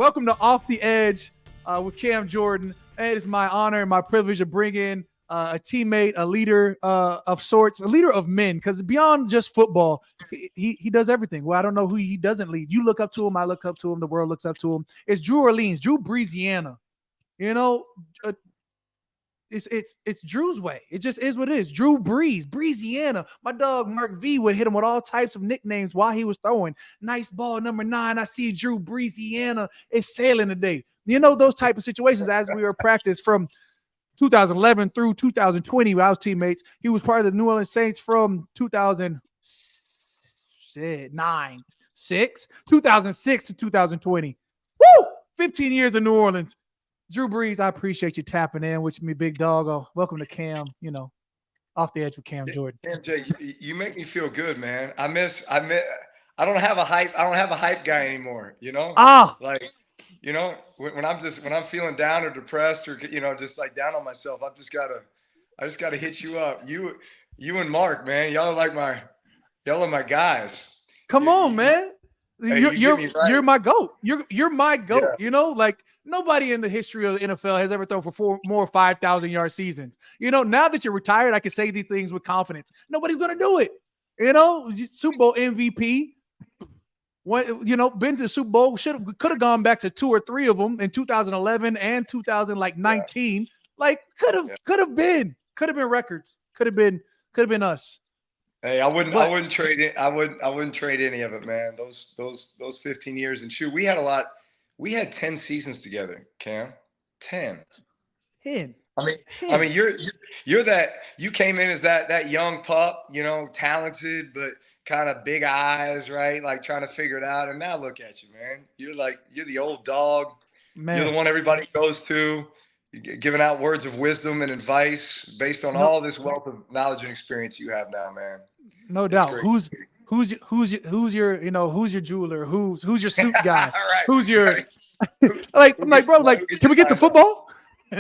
Welcome to Off the Edge with Cam Jordan. It is my honor and my privilege to bring in a teammate, a leader of sorts, a leader of men, because beyond just football, he does everything. Well, I don't know who he doesn't lead. You look up to him, I look up to him, the world looks up to him. It's Drew Orleans, Drew Breesiana. You know, it's Drew's way. It just is what it is. Drew Brees, Breesiana. My dog Mark V would hit him with all types of nicknames while he was throwing. Nice ball, number 9. I see Drew Breesiana is sailing today. You know, those type of situations as we were practiced from 2011 through 2020 with our teammates. He was part of the New Orleans Saints from 2006 to 2020. Woo! 15 years in New Orleans. Drew Brees, I appreciate you tapping in with me, big dog. Oh, welcome to Cam, Off the Edge with Cam Jordan. MJ, you make me feel good, man. I don't have a hype guy anymore, Like, when I'm feeling down or depressed or just like down on myself, I just gotta hit you up. You and Mark, man, y'all are my guys. Come on, man. You're my GOAT. You're my GOAT. Yeah. Nobody in the history of the NFL has ever thrown for more 5,000-yard seasons. Now that you're retired, I can say these things with confidence. Nobody's gonna do it. Super Bowl MVP. Been to the Super Bowl. Could have gone back to 2 or 3 of them in 2011 and 2019. Yeah. Could have been records. Could have been us. Hey, I wouldn't trade it. I wouldn't trade any of it, man. Those 15 years, and shoot, we had a lot. We had 10 seasons together, Cam. 10. I mean, you came in as that young pup, talented but kind of big eyes, right? Like trying to figure it out. And now look at you, man. You're the old dog. Man. You're the one everybody goes to, giving out words of wisdom and advice based on all this wealth of knowledge and experience you have now, man. No doubt. Who's your jeweler? Who's your suit guy? Right, who's your bro, can we get to football?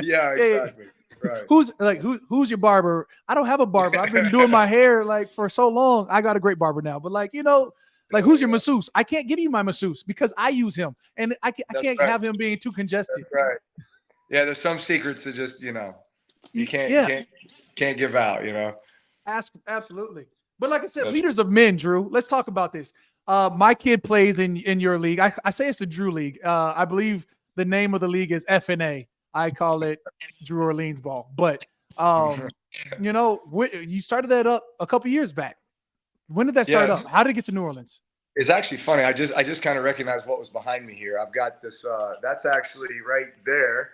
Yeah, exactly. Right. Who's your barber? I don't have a barber. I've been doing my hair for so long. I got a great barber now. But who's your masseuse? I can't give you my masseuse because I use him, and I can't have him being too congested. That's right. Yeah, there's some secrets that just you can't give out. Absolutely. But like I said, leaders of men, Drew. Let's talk about this. My kid plays in your league. I say it's the Drew League. I believe the name of the league is FNA. I call it Drew Orleans ball. But you started that up a couple years back. When did that start up? How did it get to New Orleans? It's actually funny. I just kind of recognized what was behind me here. I've got this. That's actually right there.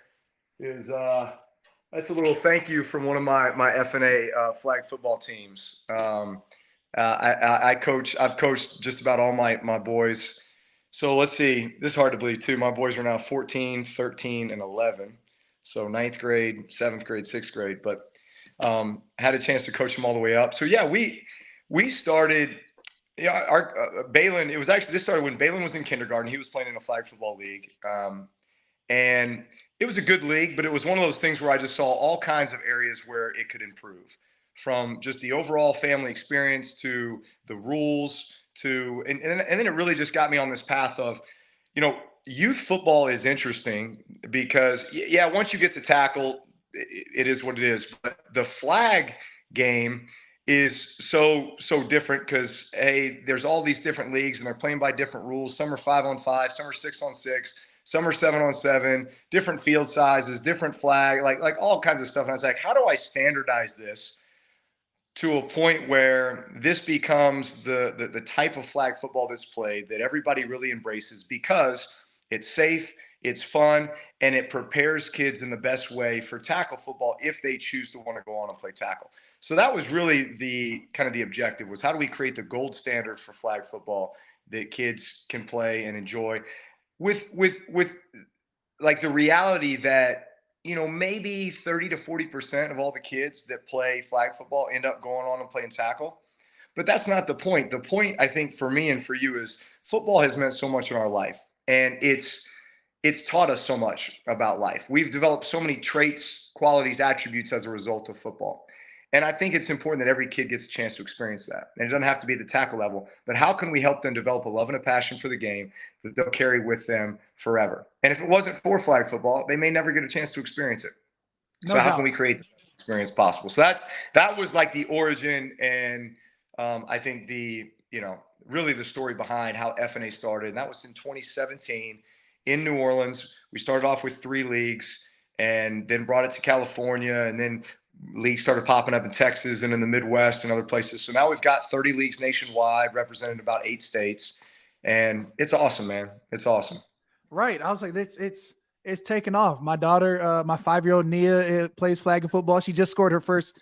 That's a little thank you from one of my FNA flag football teams. I've coached just about all my boys. So let's see. This is hard to believe too. My boys are now 14, 13, and 11. So 9th grade, 7th grade, 6th grade. But had a chance to coach them all the way up. So yeah, we started. Our Balin. It was actually this started when Balin was in kindergarten. He was playing in a flag football league, and it was a good league. But it was one of those things where I just saw all kinds of areas where it could improve. From just the overall family experience to the rules to and then it really just got me on this path of, youth football is interesting because once you get to tackle, it is what it is. But the flag game is so different because there's all these different leagues and they're playing by different rules. Some are 5-on-5, some are 6-on-6, some are 7-on-7, different field sizes, different flag, like all kinds of stuff. And I was like, how do I standardize this to a point where this becomes the type of flag football that's played that everybody really embraces because it's safe, it's fun, and it prepares kids in the best way for tackle football if they choose to want to go on and play tackle. So that was really the objective, was how do we create the gold standard for flag football that kids can play and enjoy with like the reality that maybe 30 to 40% of all the kids that play flag football end up going on and playing tackle. But that's not the point. The point, I think, for me and for you is football has meant so much in our life. And it's taught us so much about life. We've developed so many traits, qualities, attributes as a result of football. And I think it's important that every kid gets a chance to experience that. And it doesn't have to be at the tackle level, but how can we help them develop a love and a passion for the game that they'll carry with them forever? And if it wasn't for flag football, they may never get a chance to experience it. So how can we create the experience possible? So that was like the origin, and I think really the story behind how FNA started. And that was in 2017 in New Orleans. We started off with 3 leagues and then brought it to California, and then leagues started popping up in Texas and in the Midwest and other places. So now we've got 30 leagues nationwide, represented about 8 states, and it's awesome, man. It's awesome. Right. I was like, it's taken off. My daughter, my 5-year-old Nia, plays flag and football. She just scored her first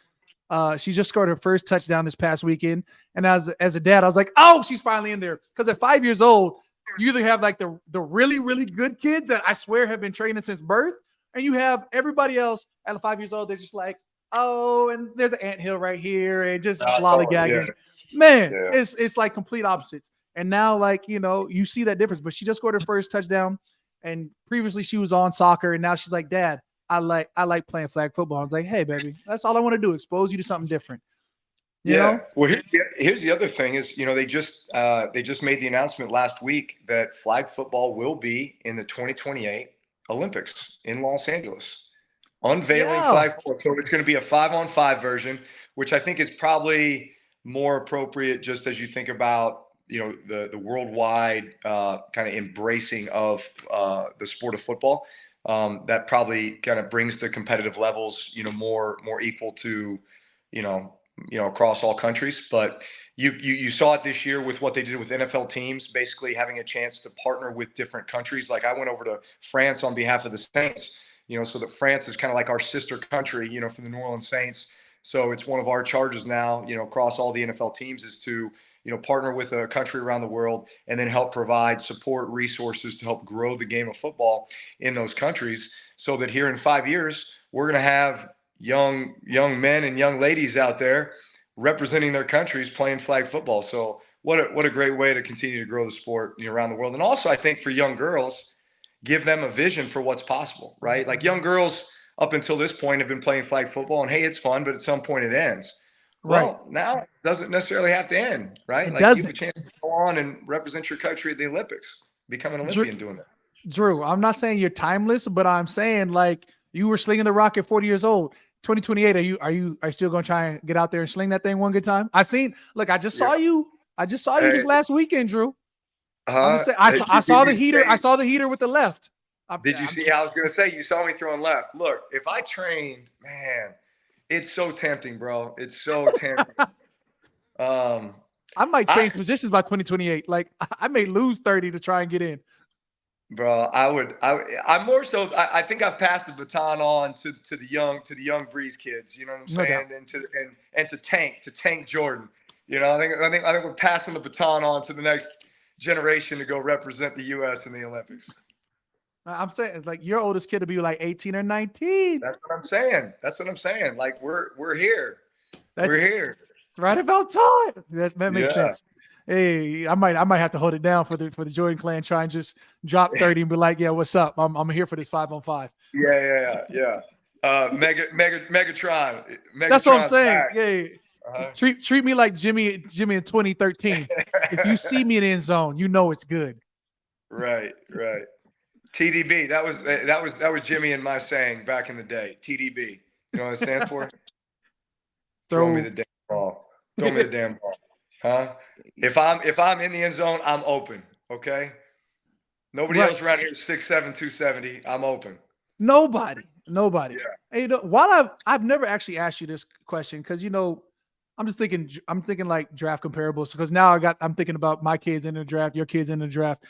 touchdown this past weekend. And as a dad, I was like, oh, she's finally in there. Because at 5 years old, you either have like the really, really good kids that I swear have been training since birth, and you have everybody else at 5 years old. They're just like, oh, and there's an anthill right here, and just lollygagging. Yeah. Man, yeah. It's like complete opposites. And now, like, you see that difference. But she just scored her first touchdown, and previously she was on soccer, and now she's like, Dad, I like playing flag football. I was like, hey, baby, that's all I want to do, expose you to something different. You know? Well, here's the other thing is, they just made the announcement last week that flag football will be in the 2028 Olympics in Los Angeles. Unveiling flag football. So it's going to be a 5-on-5 version, which I think is probably more appropriate just as you think about, the worldwide kind of embracing of the sport of football. That probably kind of brings the competitive levels, more equal to, across all countries. But you saw it this year with what they did with NFL teams, basically having a chance to partner with different countries. Like I went over to France on behalf of the Saints, so that France is kind of like our sister country, for the New Orleans Saints. So it's one of our charges now, across all the NFL teams is to, partner with a country around the world and then help provide support resources to help grow the game of football in those countries, so that here in 5 years, we're going to have young men and young ladies out there representing their countries playing flag football. So what a great way to continue to grow the sport around the world. And also, I think for young girls, give them a vision for what's possible, right? Like young girls up until this point have been playing flag football, and hey, it's fun, but at some point it ends. Well, now it doesn't necessarily have to end, right? You have a chance to go on and represent your country at the Olympics, become an Olympian doing that. Drew, I'm not saying you're timeless, but I'm saying like you were slinging the rock at 40 years old. 2028, are you still gonna try and get out there and sling that thing one good time? I just saw you this last weekend, Drew. I saw the heater. I saw the heater with the left. Did you see? I was going to say, you saw me throwing left. Look, if I trained, man, it's so tempting, bro. It's so tempting. I might change positions by 2028. Like I may lose 30 to try and get in. Bro, I'm more so. I think I've passed the baton on to the young Brees kids. You know what I'm saying? And to Tank Jordan. I think we're passing the baton on to the next generation to go represent the U.S. in the Olympics. I'm saying, it's like your oldest kid will be like 18 or 19. That's what I'm saying. Like we're here. We're here. It's right about time. That makes sense. Hey, I might have to hold it down for the Jordan clan. Try and just drop 30 and be like, yeah, what's up? I'm here for this 5-on-5. Yeah. Megatron. That's what I'm saying. Yeah. Treat me like Jimmy in 2013. If you see me in the end zone, you know it's good. Right. TDB. That was Jimmy and my saying back in the day. TDB. You know what it stands for? Throw me the damn ball. Throw me the damn ball. Huh? If I'm in the end zone, I'm open. Okay. Nobody else around here is 6'7", 270. I'm open. Nobody. Yeah. Hey, while I've never actually asked you this question, because I'm thinking like draft comparables, because now I'm thinking about my kids in the draft, your kids in the draft.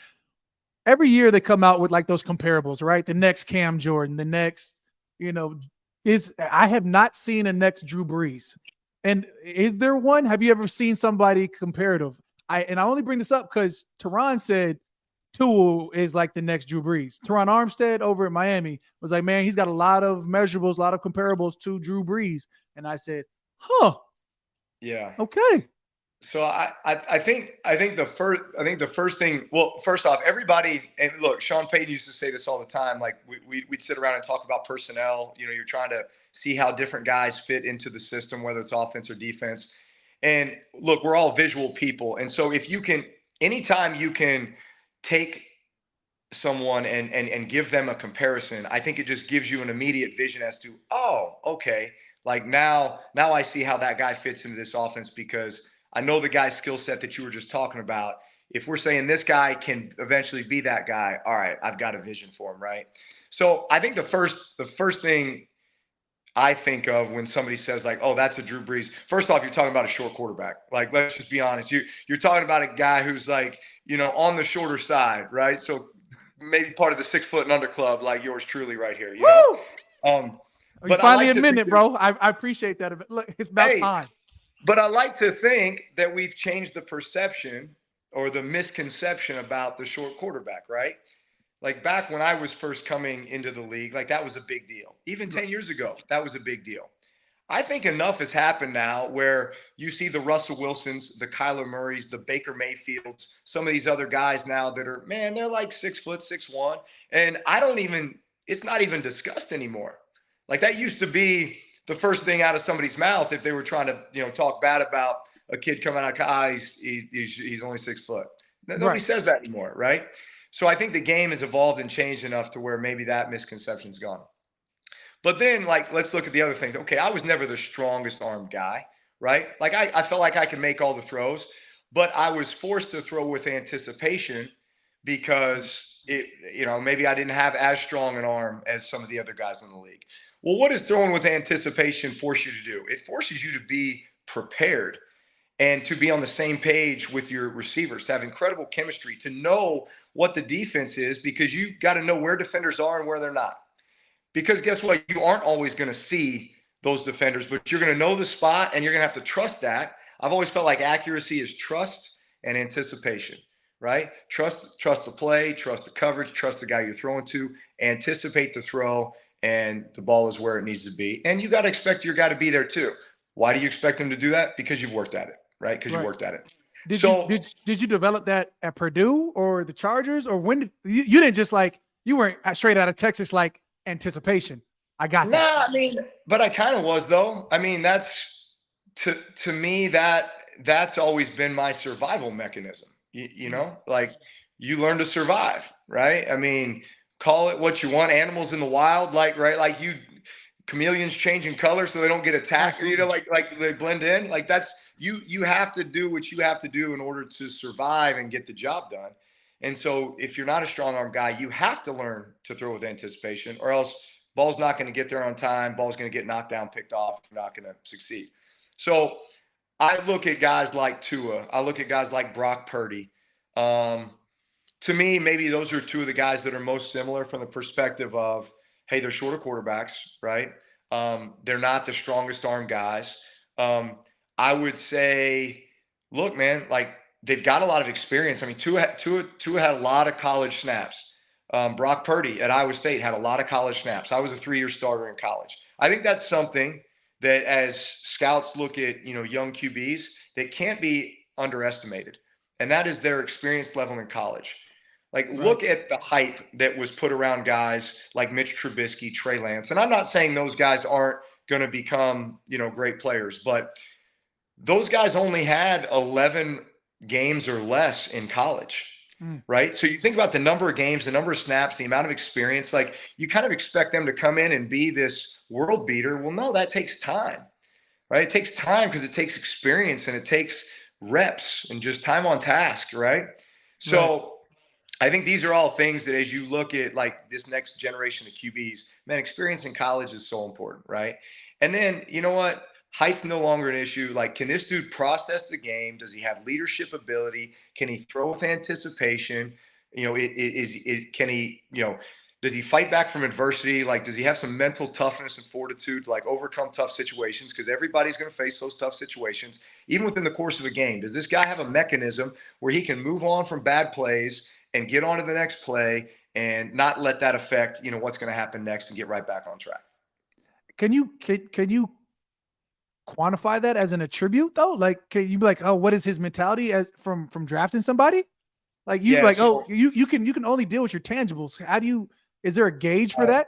Every year they come out with like those comparables, right? The next Cam Jordan, the next, I have not seen a next Drew Brees. And is there one? Have you ever seen somebody comparative? I only bring this up because Teron said Tua is like the next Drew Brees. Teron Armstead over at Miami was like, man, he's got a lot of measurables, a lot of comparables to Drew Brees. And I said, huh. Yeah. Okay. So I think the first thing, well, first off, everybody, and look, Sean Payton used to say this all the time. Like we'd sit around and talk about personnel. You know, you're trying to see how different guys fit into the system, whether it's offense or defense. And look, we're all visual people, and so if you can, anytime you can take someone and give them a comparison, I think it just gives you an immediate vision as to, oh, okay, like now I see how that guy fits into this offense because I know the guy's skill set that you were just talking about. If we're saying this guy can eventually be that guy, all right, I've got a vision for him, right? So I think the first thing I think of when somebody says like, "Oh, that's a Drew Brees." First off, you're talking about a short quarterback. Like, let's just be honest. You're talking about a guy who's like, on the shorter side, right? So maybe part of the 6 foot and under club, like yours truly, right here. Woo! You But I finally like to admit think it, bro. I appreciate that. Look, it's about hey, time. but I like to think that we've changed the perception or the misconception about the short quarterback, right? Like back when I was first coming into the league, like that was a big deal. Even 10 years ago, that was a big deal. I think enough has happened now where you see the Russell Wilsons, the Kyler Murrays, the Baker Mayfields, some of these other guys now that are, man, they're like 6 foot, 6'1". And it's not even discussed anymore. Like that used to be the first thing out of somebody's mouth if they were trying to, talk bad about a kid coming out of he's only 6 foot. Nobody Right. says that anymore, right? So I think the game has evolved and changed enough to where maybe that misconception's gone. But then, like, let's look at the other things. Okay, I was never the strongest arm guy, right? Like, I felt like I could make all the throws, but I was forced to throw with anticipation because maybe I didn't have as strong an arm as some of the other guys in the league. Well, what does throwing with anticipation force you to do? It forces you to be prepared and to be on the same page with your receivers, to have incredible chemistry, to know what the defense is because you got to know where defenders are and where they're not. Because guess what? You aren't always going to see those defenders, but you're going to know the spot and you're going to have to trust that. I've always felt like accuracy is trust and anticipation, right? Trust the play, trust the coverage, trust the guy you're throwing to, anticipate the throw, and the ball is where it needs to be. And you got to expect your guy to be there too. Why do you expect him to do that? Because you've worked at it, right? Because you Right. worked at it. Did you So did you develop that at Purdue or the Chargers, or when did you didn't just like you weren't straight out of Texas like anticipation? I got that. nah, I mean, but I kind of was though. I mean, that's to me that's always been my survival mechanism. Like you learn to survive, right? I mean, call it what you want. Animals in the wild, like right, like chameleons changing color so they don't get attacked, or Absolutely. like they blend in. Like that's you have to do what you have to do in order to survive and get the job done. And so if you're not a strong arm guy, you have to learn to throw with anticipation, or else ball's not going to get there on time. Ball's going to get knocked down, picked off. You're not going to succeed. So I look at guys like Tua. I look at guys like Brock Purdy. Um, to me, maybe those are two of the guys that are most similar from the perspective of, hey, they're shorter quarterbacks, right? They're not the strongest arm guys. Um, I would say, look, man, like they've got a lot of experience. I mean, Tua had a lot of college snaps. Brock Purdy at Iowa State had a lot of college snaps. I was a 3-year starter in college. I think that's something that as scouts look at, young QBs, that can't be underestimated. And that is their experience level in college. Like, Right. look at the hype that was put around guys like Mitch Trubisky, Trey Lance. And I'm not saying those guys aren't going to become, great players, but those guys only had 11 games or less in college, Mm. right? So you think about the number of games, the number of snaps, the amount of experience, like you kind of expect them to come in and be this world beater. Well, no, that takes time, right? It takes time because it takes experience and it takes reps and just time on task, right? Right. So I think these are all things that as you look at like this next generation of QBs, man, experience in college is so important, right? And then you know what? Height's no longer an issue. Like, can this dude process the game? Does he have leadership ability? Can he throw with anticipation? Can he, does he fight back from adversity? Like, does he have some mental toughness and fortitude to like overcome tough situations? Because everybody's going to face those tough situations, even within the course of a game. Does this guy have a mechanism where he can move on from bad plays and get on to the next play and not let that affect, what's going to happen next and get right back on track? Can you quantify that as an attribute though? Like, can you be like, oh, what is his mentality as from drafting somebody? Like you Yeah. like, So, oh, you can only deal with your tangibles. How do you? Is there a gauge for that?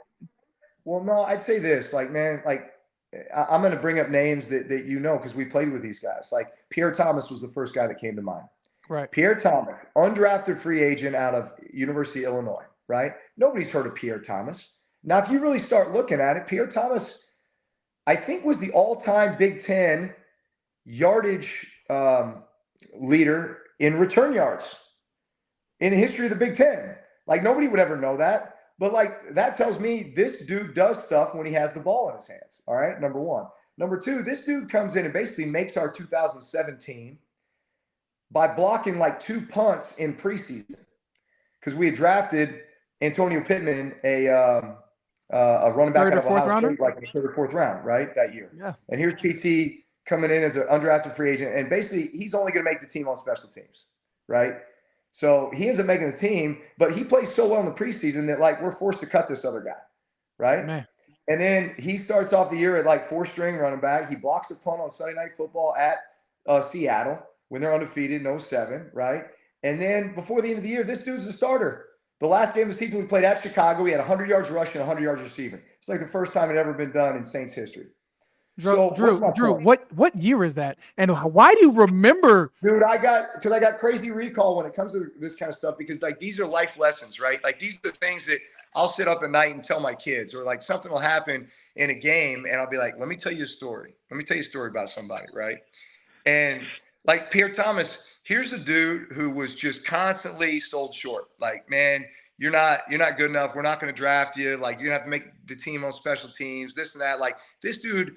well, no, I'd say this, like, man, like I'm going to bring up names that you know because we played with these guys. Like Pierre Thomas was the first guy that came to mind. Right. Pierre Thomas, undrafted free agent out of University of Illinois, right? Nobody's heard of Pierre Thomas. Now, if you really start looking at it, Pierre Thomas, I think, was the all-time Big Ten yardage leader in return yards in the history of the Big Ten. Like, nobody would ever know that. But, like, that tells me this dude does stuff when he has the ball in his hands, all right? Number one. Number two, this dude comes in and basically makes our 2017 by blocking like 2 punts in preseason because we had drafted Antonio Pittman, a running back out of Ohio State, like in the third or fourth round, right, that year. Yeah. And here's PT coming in as an undrafted free agent, and basically he's only going to make the team on special teams, right? So he ends up making the team, but he plays so well in the preseason that, like, we're forced to cut this other guy, right? Man. And then he starts off the year at like 4-string running back. He blocks a punt on Sunday Night Football at Seattle when they're undefeated in 07, right? And then before the end of the year, this dude's the starter. The last game of the season we played at Chicago, he had 100 yards rushing, 100 yards receiving. It's like the first time it had ever been done in Saints history. Drew, what year is that? And why do you remember? Dude, I got crazy recall when it comes to this kind of stuff because, like, these are life lessons, right? Like, these are the things that I'll sit up at night and tell my kids, or like something will happen in a game and I'll be like, let me tell you a story. Let me tell you a story about somebody, right? And like Pierre Thomas, here's a dude who was just constantly sold short. Like, man, you're not good enough. We're not going to draft you. Like, you have to make the team on special teams, this and that. Like, this dude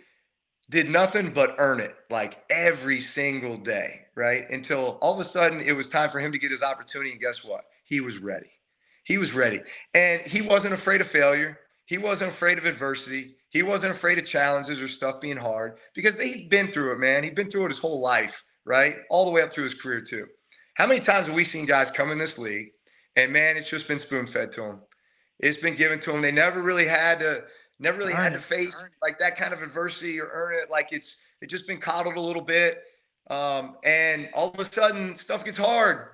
did nothing but earn it, like, every single day, right? Until all of a sudden it was time for him to get his opportunity. And guess what? He was ready. He was ready. And he wasn't afraid of failure. He wasn't afraid of adversity. He wasn't afraid of challenges or stuff being hard because he'd been through it, man. He'd been through it his whole life, right? All the way up through his career too. How many times have we seen guys come in this league and, man, it's just been spoon-fed to them. It's been given to them. They never really had to face like that kind of adversity or earn it. Like, it's just been coddled a little bit. And all of a sudden stuff gets hard,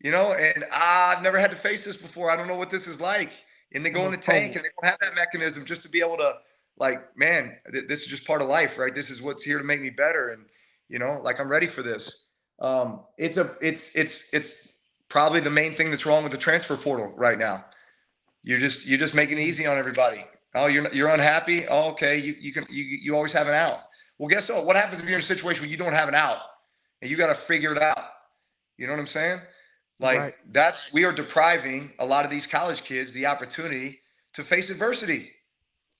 you know, and I've never had to face this before. I don't know what this is like. And they go in the tank and they don't have that mechanism just to be able to, like, man, this is just part of life, right? This is what's here to make me better. And, you know, like, I'm ready for this. It's probably the main thing that's wrong with the transfer portal right now. You're just making it easy on everybody. Oh, you're unhappy? Oh, okay. You always have an out. Well, guess what? What happens if you're in a situation where you don't have an out and you got to figure it out? You know what I'm saying? Like, right. We are depriving a lot of these college kids the opportunity to face adversity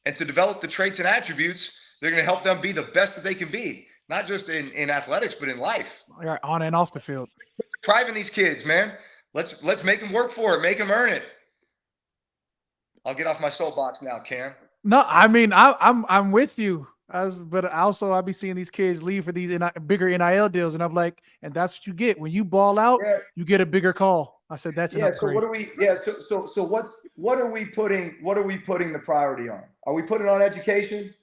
and to develop the traits and attributes that are going to help them be the best that they can be, not just in athletics, but in life. Right, on and off the field. We're depriving these kids, man. Let's make them work for it. Make them earn it. I'll get off my soapbox now, Cam. No, I mean, I'm with you. But also I'll be seeing these kids leave for these bigger NIL deals, and I'm like, and that's what you get when you ball out. Yeah. You get a bigger call. I said that's an upgrade. So what do we? Yeah. So what are we putting? What are we putting the priority on? Are we putting on education?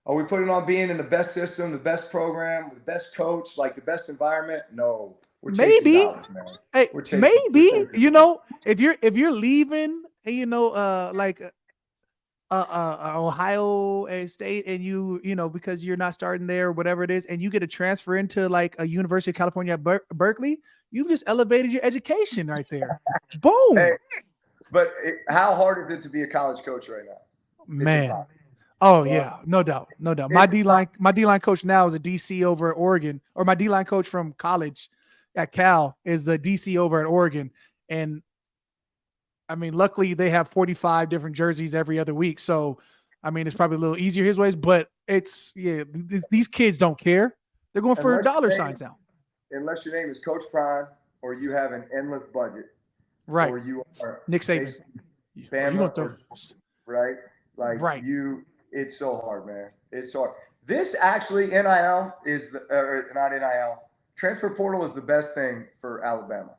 Are we putting on being in the best system, the best program, the best coach, like the best environment? No, we're chasing dollars, man. Hey, maybe you know, if you're leaving, you know, like. Ohio State, and you know, because you're not starting there or whatever it is, and you get a transfer into like a University of California at Berkeley, you've just elevated your education right there. Boom. Hey, but how hard is it to be a college coach right now? Man. Oh yeah, no doubt. My D-line coach now is a DC over at Oregon, or my D-line coach from college at Cal is a DC over at Oregon. And I mean, luckily they have 45 different jerseys every other week. So, I mean, it's probably a little easier his ways, but these kids don't care. They're going for dollar signs now. Unless your name is Coach Prime or you have an endless budget. Right. Or you are Nick Saban. Right? Like, right. It's so hard, man. It's so hard. This actually, NIL is not NIL. Transfer portal is the best thing for Alabama.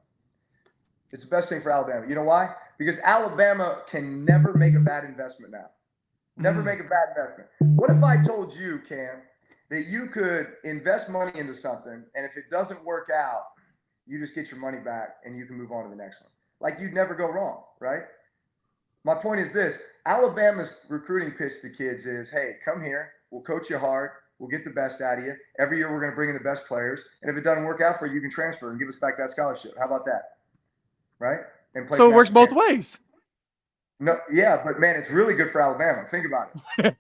It's the best thing for Alabama. You know why? Because Alabama can never make a bad investment now. Never make a bad investment. What if I told you, Cam, that you could invest money into something, and if it doesn't work out, you just get your money back and you can move on to the next one. Like, you'd never go wrong, right? My point is this: Alabama's recruiting pitch to kids is, hey, come here, we'll coach you hard, we'll get the best out of you. Every year we're going to bring in the best players, and if it doesn't work out for you, you can transfer and give us back that scholarship. How about that? Right? And play. So it works both ways. No, yeah, but man, it's really good for Alabama. Think about it.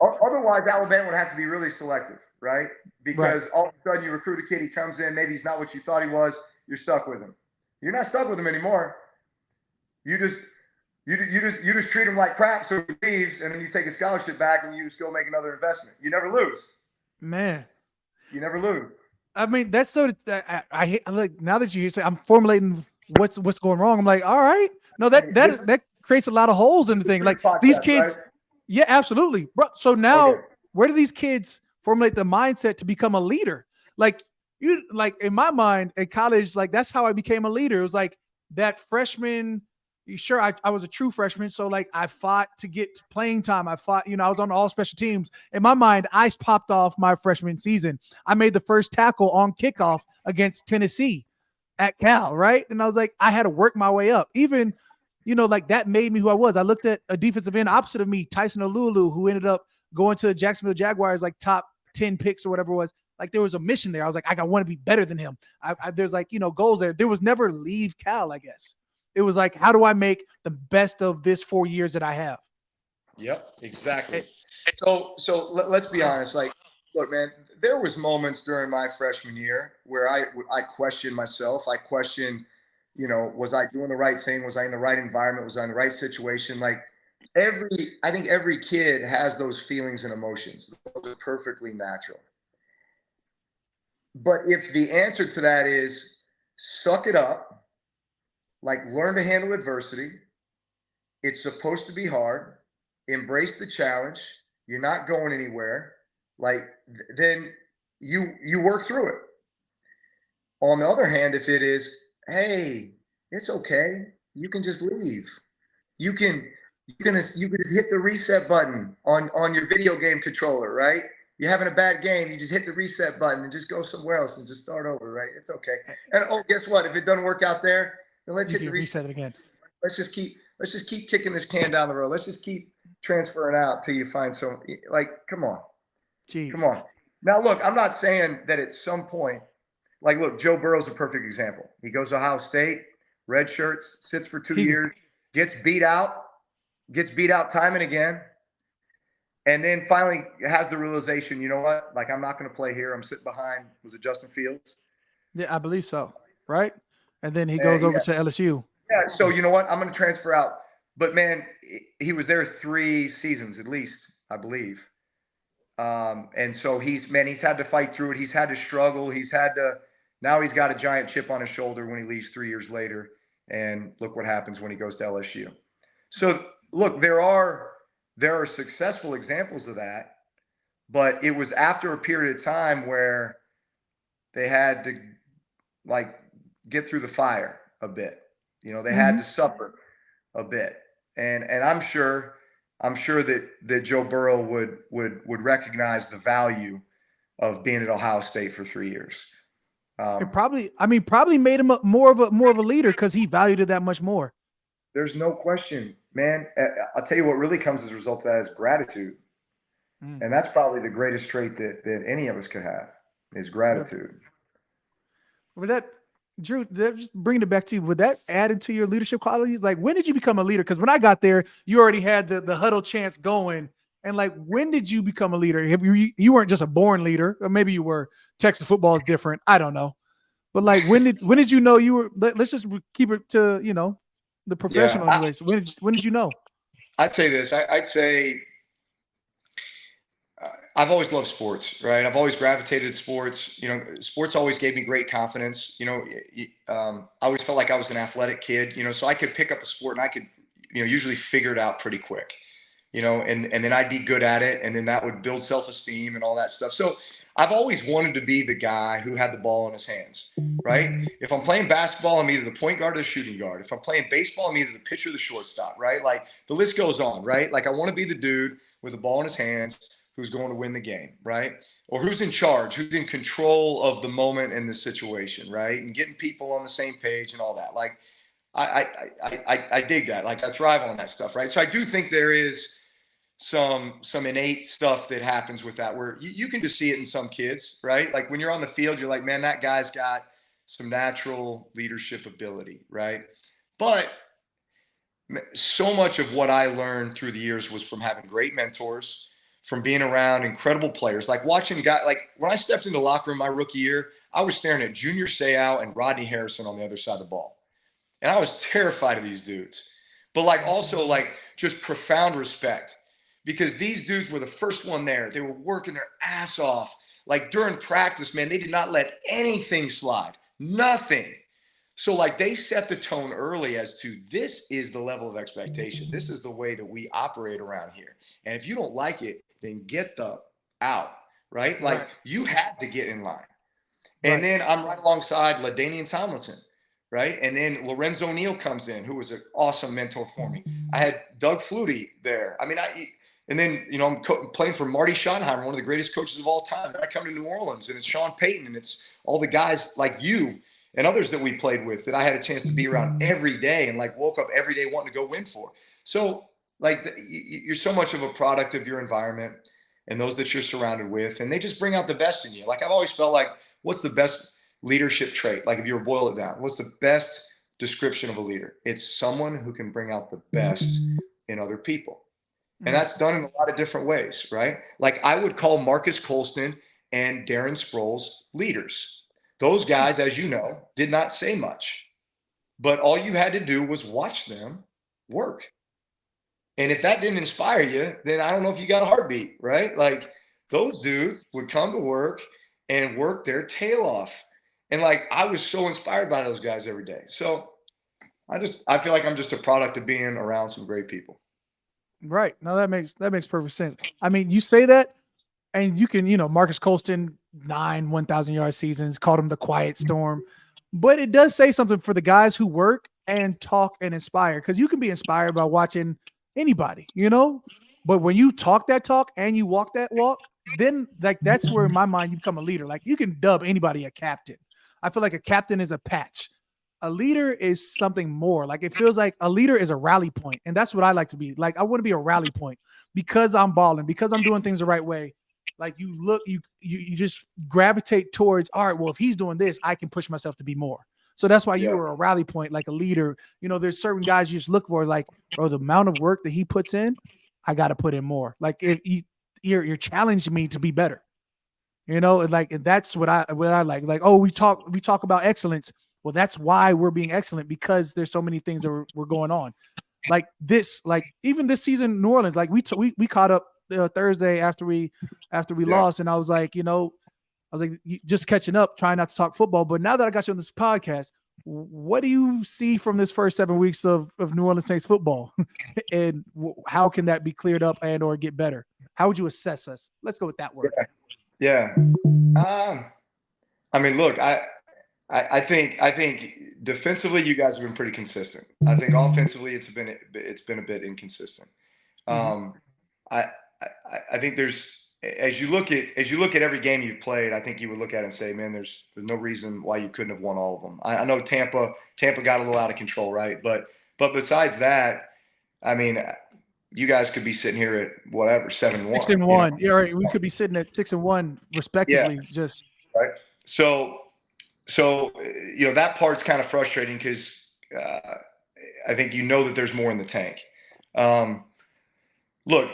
Otherwise, Alabama would have to be really selective, right? Because all of a sudden you recruit a kid, he comes in, maybe he's not what you thought he was, you're stuck with him. You're not stuck with him anymore. You just treat him like crap, so he leaves, and then you take a scholarship back and you just go make another investment. You never lose. Man. You never lose. I mean, that's so I like, now that you say, I'm formulating what's going wrong. I'm like, all right. No, that creates a lot of holes in the thing. Like these kids, right? Yeah, absolutely. Bro, so now where do these kids formulate the mindset to become a leader? Like in my mind at college, like that's how I became a leader. It was like that freshman. Sure, I was a true freshman, so like I fought to get playing time. I fought, I was on all special teams. In my mind, I popped off my freshman season. I made the first tackle on kickoff against Tennessee at Cal, right? And I was like, I had to work my way up. Even, like that made me who I was. I looked at a defensive end opposite of me, Tyson Alulu, who ended up going to the Jacksonville Jaguars, like top 10 picks or whatever it was. Like there was a mission there. I was like, I want to be better than him. There's like, goals there. There was never leave Cal, I guess. It was like, how do I make the best of this 4 years that I have? Yep, exactly. So let's be honest. Like, look, man, there was moments during my freshman year where I questioned myself. I questioned, was I doing the right thing? Was I in the right environment? Was I in the right situation? Like I think every kid has those feelings and emotions. Those are perfectly natural. But if the answer to that is suck it up, like learn to handle adversity, it's supposed to be hard, embrace the challenge, you're not going anywhere, like then you work through it. On the other hand, if it is, hey, it's okay, you can just leave. You can just hit the reset button on your video game controller, right? You're having a bad game, you just hit the reset button and just go somewhere else and just start over, right? It's okay. And guess what? If it doesn't work out there, then let's hit the reset again. Let's just keep kicking this can down the road. Let's just keep transferring out till you find some. Like, come on. Jeez. Come on. Now, look, I'm not saying that at some point, like, look, Joe Burrow's a perfect example. He goes to Ohio State, red shirts, sits for 2 years, gets beat out time and again, and then finally has the realization, you know what? Like, I'm not going to play here. I'm sitting behind, was it Justin Fields? Yeah, I believe so. Right? And then he goes over to LSU. Yeah, so you know what? I'm going to transfer out. But, man, he was there 3 seasons at least, I believe. And so he's had to fight through it. He's had to struggle. Now he's got a giant chip on his shoulder when he leaves 3 years later. And look what happens when he goes to LSU. So, look, there are successful examples of that. But it was after a period of time where they had to, like, get through the fire a bit. They had to suffer a bit. And I'm sure that Joe Burrow would recognize the value of being at Ohio State for 3 years. It probably made him more of a leader because he valued it that much more. There's no question, man. I'll tell you what really comes as a result of that is gratitude. And that's probably the greatest trait that any of us could have is gratitude. With that, Drew, just bringing it back to you, would that add into your leadership qualities? Like, when did you become a leader? Because when I got there, you already had the huddle chants going. And like, when did you become a leader? You weren't just a born leader, or maybe you were. Texas football is different. I don't know. But like, when did you know you were? Let's just keep it to the professional anyways. When did you know? I'd say this. I'd say I've always loved sports, right? I've always gravitated to sports. Sports always gave me great confidence. I always felt like I was an athletic kid, so I could pick up a sport and I could, usually figure it out pretty quick, and then I'd be good at it. And then that would build self-esteem and all that stuff. So I've always wanted to be the guy who had the ball in his hands, right? If I'm playing basketball, I'm either the point guard or the shooting guard. If I'm playing baseball, I'm either the pitcher or the shortstop, right? Like the list goes on, right? Like I want to be the dude with the ball in his hands who's going to win the game, right? Or who's in charge, who's in control of the moment and the situation, right? And getting people on the same page and all that. Like, I dig that. Like, I thrive on that stuff, right? So I do think there is some innate stuff that happens with that, where you can just see it in some kids, right? Like when you're on the field, you're like, man, that guy's got some natural leadership ability, right? But so much of what I learned through the years was from having great mentors, from being around incredible players, like watching guys. Like when I stepped into the locker room my rookie year, I was staring at Junior Seau and Rodney Harrison on the other side of the ball, and I was terrified of these dudes. But like also like just profound respect, because these dudes were the first one there. They were working their ass off. Like during practice, man, they did not let anything slide, nothing. So like they set the tone early as to, this is the level of expectation. This is the way that we operate around here. And if you don't like it, then get the out, right? Like you had to get in line. And then I'm right alongside LaDainian Tomlinson, right? And then Lorenzo Neal comes in, who was an awesome mentor for me. I had Doug Flutie there. I mean, and then, you know, I'm playing for Marty Schottenheimer, one of the greatest coaches of all time. Then I come to New Orleans, and it's Sean Payton, and it's all the guys like you and others that we played with that I had a chance to be around every day, and like woke up every day wanting to go win for. So like you're so much of a product of your environment and those that you're surrounded with, and they just bring out the best in you. Like I've always felt like, what's the best leadership trait? Like if you were to boil it down, what's the best description of a leader? It's someone who can bring out the best in other people. And that's done in a lot of different ways, right? Like I would call Marcus Colston and Darren Sproles leaders. Those guys, as you know, did not say much, but all you had to do was watch them work. And if that didn't inspire you, then I don't know if you got a heartbeat, right? Like those dudes would come to work and work their tail off. And like I was so inspired by those guys every day. So I feel like I'm just a product of being around some great people. Right. No, that makes perfect sense. I mean, you say that, and you can, you know, Marcus Colston, 9 1,000-yard seasons, called him the quiet storm. But it does say something for the guys who work and talk and inspire, because you can be inspired by watching anybody, you know? But when you talk that talk and you walk that walk, then like that's where in my mind you become a leader. Like you can dub anybody a captain. I feel like a captain is a patch. A leader is something more. Like it feels like a leader is a rally point. And that's what I like to be. Like I want to be a rally point because I'm balling, because I'm doing things the right way. Like you look, you just gravitate towards, all right, well, if he's doing this, I can push myself to be more. So that's why you were a rally point, like a leader. You know, there's certain guys you just look for, like, bro, the amount of work that he puts in, I got to put in more. Like if you're challenging me to be better, you know, and that's what I like. Like, oh, we talk about excellence. Well, that's why we're being excellent, because there's so many things that were going on. Like this, like even this season in New Orleans, like we caught up Thursday after we lost, and I was like, just catching up, trying not to talk football. But now that I got you on this podcast, what do you see from this first 7 weeks of New Orleans Saints football, and how can that be cleared up and or get better? How would you assess us? Let's go with that word. Yeah. I mean, look, I think defensively you guys have been pretty consistent. I think offensively it's been a bit inconsistent. I think there's, as you look at every game you've played, I think you would look at it and say, man, there's no reason why you couldn't have won all of them. I know Tampa got a little out of control, right? But besides that, I mean, you guys could be sitting here at whatever 7-1. 6-1. You know? Yeah, right. We could be sitting at 6-1 respectively. Yeah. Just right. So you know that part's kind of frustrating because I think you know that there's more in the tank. Look,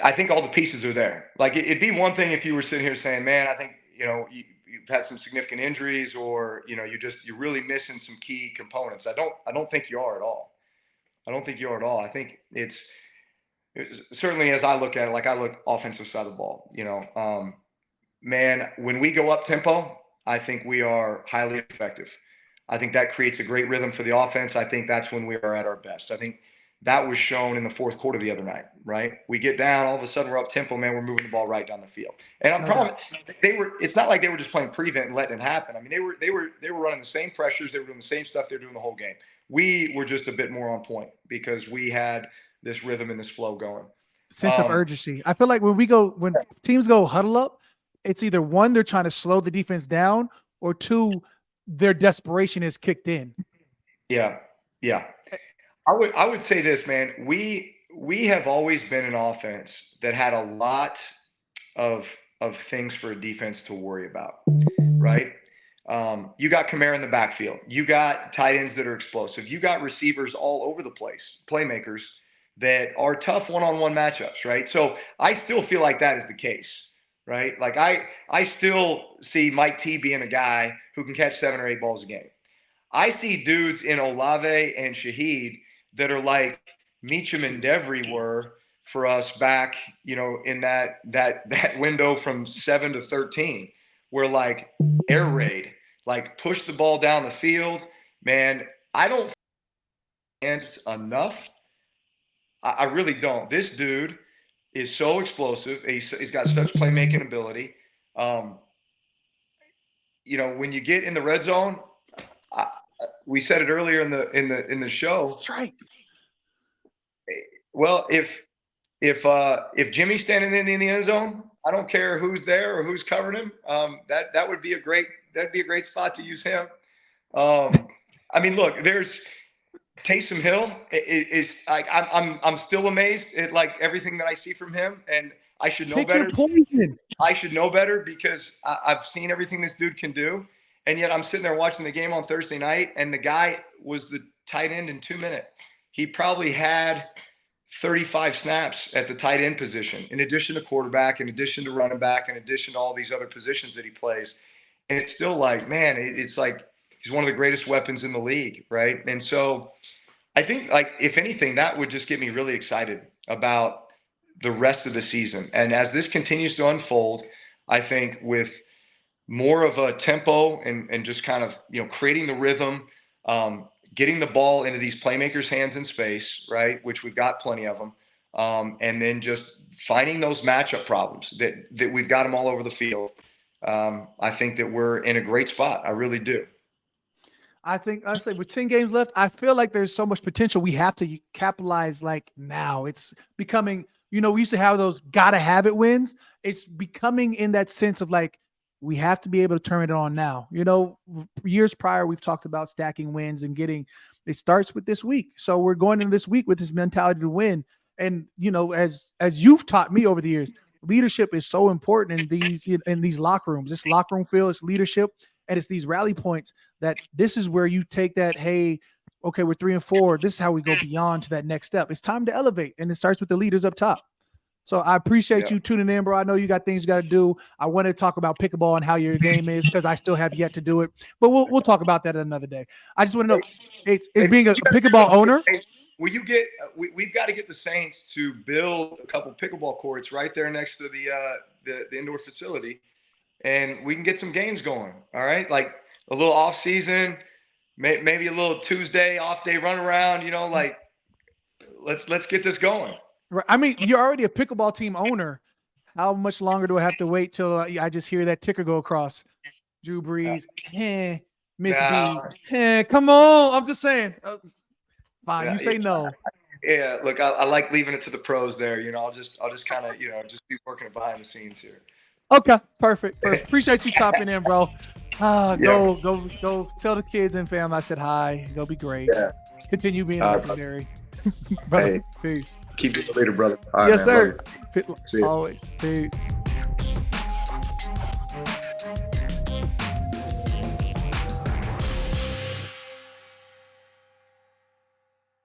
I think all the pieces are there. Like it'd be one thing if you were sitting here saying, "Man, I think you've had some significant injuries, or you're really missing some key components." I don't think you are at all. I think it's certainly, as I look at it, like I look offensive side of the ball. Man, when we go up tempo, I think we are highly effective. I think that creates a great rhythm for the offense. I think that's when we are at our best. I think that was shown in the fourth quarter the other night, right? We get down, all of a sudden we're up tempo, man, we're moving the ball right down the field. And I'm probably it's not like they were just playing prevent and letting it happen. I mean, they were running the same pressures, they were doing the same stuff they're doing the whole game. We were just a bit more on point because we had this rhythm and this flow going. sense of urgency. I feel like when teams go huddle up, it's either one, they're trying to slow the defense down, or two, their desperation is kicked in. Yeah. Yeah. I would say this, man. We have always been an offense that had a lot of things for a defense to worry about, right? You got Kamara in the backfield. You got tight ends that are explosive. You got receivers all over the place, playmakers that are tough one-on-one matchups, right? So I still feel like that is the case, right? Like I still see Mike T being a guy who can catch 7 or 8 balls a game. I see dudes in Olave and Shaheed that are like Meacham and Devery were for us back, in that window from 7 to 13, where like air raid, like push the ball down the field. Man, I don't think enough. I really don't. This dude is so explosive. He's got such playmaking ability. When you get in the red zone, we said it earlier in the show. Strike. Well, if Jimmy's standing in the end zone, I don't care who's there or who's covering him. That would be a great spot to use him. I mean, look, there's Taysom Hill. Is like I'm still amazed at like everything that I see from him, and I should know Pick better. Your poison. I should know better because I've seen everything this dude can do, and yet I'm sitting there watching the game on Thursday night, and the guy was the tight end in 2 minutes. He probably had 35 snaps at the tight end position, in addition to quarterback, in addition to running back, in addition to all these other positions that he plays. And it's still like, man, it's like he's one of the greatest weapons in the league, right? And so I think, like, if anything, that would just get me really excited about the rest of the season. And as this continues to unfold, I think with more of a tempo and just kind of, creating the rhythm, getting the ball into these playmakers' hands in space, right, which we've got plenty of them, and then just finding those matchup problems that we've got them all over the field. I think that we're in a great spot. I really do. I think, honestly, with 10 games left, I feel like there's so much potential. We have to capitalize like now. It's becoming, we used to have those gotta have it wins. It's becoming in that sense of like, we have to be able to turn it on now. Years prior, we've talked about stacking wins and it starts with this week. So we're going into this week with this mentality to win. And, as you've taught me over the years, leadership is so important in these locker rooms. This locker room feel, it's leadership, and it's these rally points that this is where you take that, hey, okay, we're 3-4. This is how we go beyond to that next step. It's time to elevate, and it starts with the leaders up top. So I appreciate you tuning in, bro. I know you got things you got to do. I want to talk about pickleball and how your game is because I still have yet to do it. But we'll talk about that another day. I just want to know, it's being a pickleball owner. Will you we've got to get the Saints to build a couple pickleball courts right there next to the indoor facility, and we can get some games going. All right, like a little off season, maybe a little Tuesday off day run around. Like let's get this going. Right. I mean, you're already a pickleball team owner. How much longer do I have to wait till I just hear that ticker go across? Drew Brees, Miss B, come on. I'm just saying. Fine, you say no. Yeah, look, I like leaving it to the pros there. I'll just kind of, just be working behind the scenes here. Okay, perfect. Appreciate you topping in, bro. Go tell the kids and fam I said hi. Go be great. Yeah. Continue being legendary. Brother, hey, peace. Keep it later, brother. All yes, right, man, sir. Always. Peace.